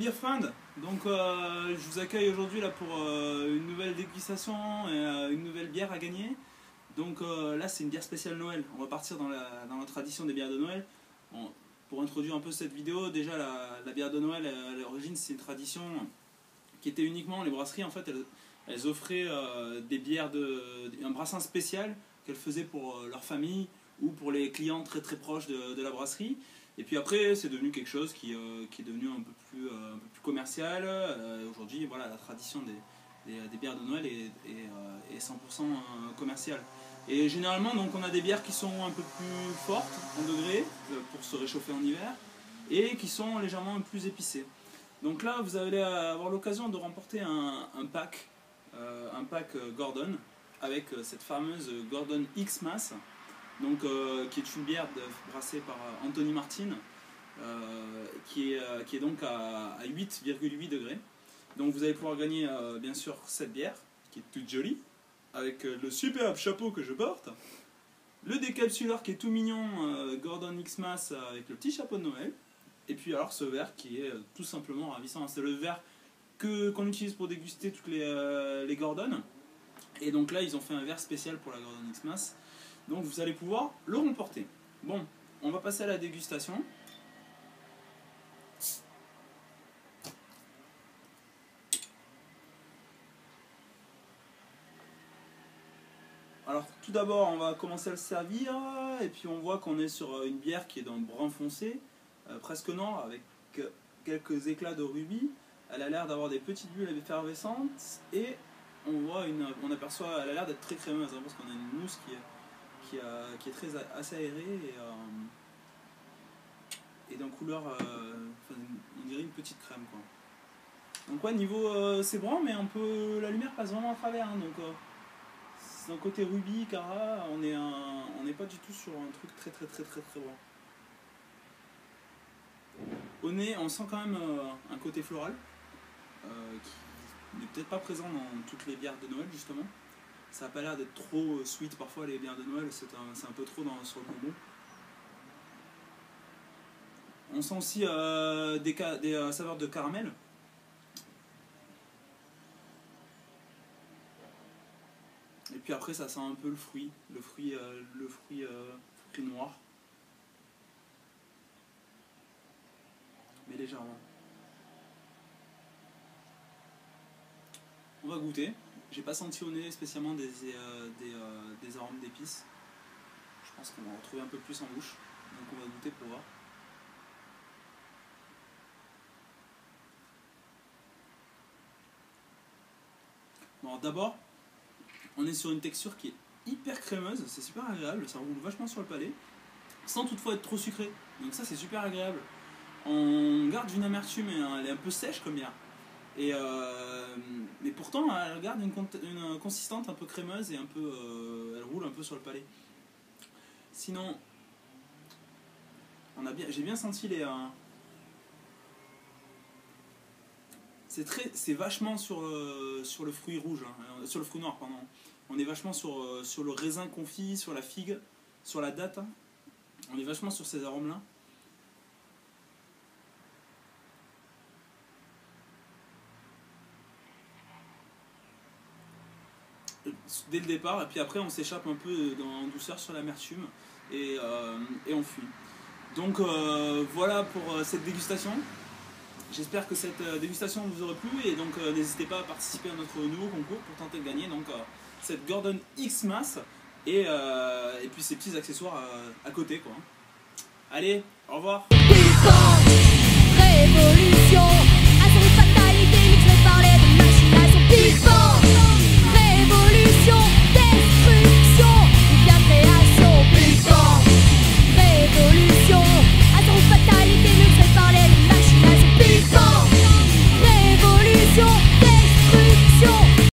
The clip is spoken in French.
dear friend, donc je vous accueille aujourd'hui là pour une nouvelle dégustation et une nouvelle bière à gagner. Donc là c'est une bière spéciale Noël, on va partir dans la tradition des bières de Noël. Pour introduire un peu cette vidéo, déjà la bière de Noël à l'origine c'est une tradition qui était uniquement, les brasseries en fait elles offraient des bières, un brassin spécial qu'elles faisaient pour leur famille ou pour les clients très très proches de la brasserie. Et puis après, c'est devenu quelque chose qui est devenu un peu plus commercial. Aujourd'hui, voilà, la tradition des bières de Noël est 100% commerciale. Et généralement, donc, on a des bières qui sont un peu plus fortes en degrés pour se réchauffer en hiver et qui sont légèrement plus épicées. Donc là, vous allez avoir l'occasion de remporter un pack Gordon avec cette fameuse Gordon X-Mass. Donc, qui est une bière brassée par Anthony Martin, qui est donc à 8,8 degrés. Donc vous allez pouvoir gagner bien sûr cette bière, qui est toute jolie, avec le superbe chapeau que je porte, le décapsuleur qui est tout mignon, Gordon X-Mass avec le petit chapeau de Noël, et puis alors ce verre qui est tout simplement ravissant. C'est le verre qu'on utilise pour déguster toutes les Gordon, et donc là ils ont fait un verre spécial pour la Gordon X-Mass. Donc vous allez pouvoir le remporter. Bon, on va passer à la dégustation. Alors tout d'abord on va commencer à le servir. Et puis on voit qu'on est sur une bière qui est d'un brun foncé, presque noir, avec quelques éclats de rubis. Elle a l'air d'avoir des petites bulles effervescentes. Et on aperçoit, elle a l'air d'être très crémeuse, hein, parce qu'on a une mousse qui est assez aérée et d'un couleur, on dirait une petite crème quoi. Donc ouais, niveau c'est brun, mais la lumière passe vraiment à travers, hein, donc c'est un côté rubis, cara, on n'est pas du tout sur un truc très brun. Au nez, on sent quand même un côté floral qui n'est peut-être pas présent dans toutes les bières de Noël justement. Ça n'a pas l'air d'être trop sweet, parfois les bières de Noël c'est un peu trop sur le bonbon. On sent aussi des saveurs de caramel. Et puis après ça sent un peu le fruit noir. Mais légèrement. On va goûter. J'ai pas senti au nez spécialement des arômes d'épices. Je pense qu'on va en retrouver un peu plus en bouche. Donc on va goûter pour voir. Bon, d'abord, on est sur une texture qui est hyper crémeuse. C'est super agréable, ça roule vachement sur le palais. Sans toutefois être trop sucré. Donc ça c'est super agréable. On garde une amertume, elle est un peu sèche comme bière. Mais pourtant elle garde une consistance un peu crémeuse et elle roule un peu sur le palais. Sinon j'ai bien senti c'est vachement sur le fruit rouge, hein, sur le fruit noir pardon. On est vachement sur le raisin confit, sur la figue, sur la date, hein. On est vachement sur ces arômes là. Dès le départ, et puis après on s'échappe un peu en douceur sur l'amertume et on fuit. Donc voilà pour cette dégustation. J'espère que cette dégustation vous aura plu et donc n'hésitez pas à participer à notre nouveau concours pour tenter de gagner donc cette Gordon X-Mass et puis ces petits accessoires à côté quoi. Allez, au revoir. Révolution.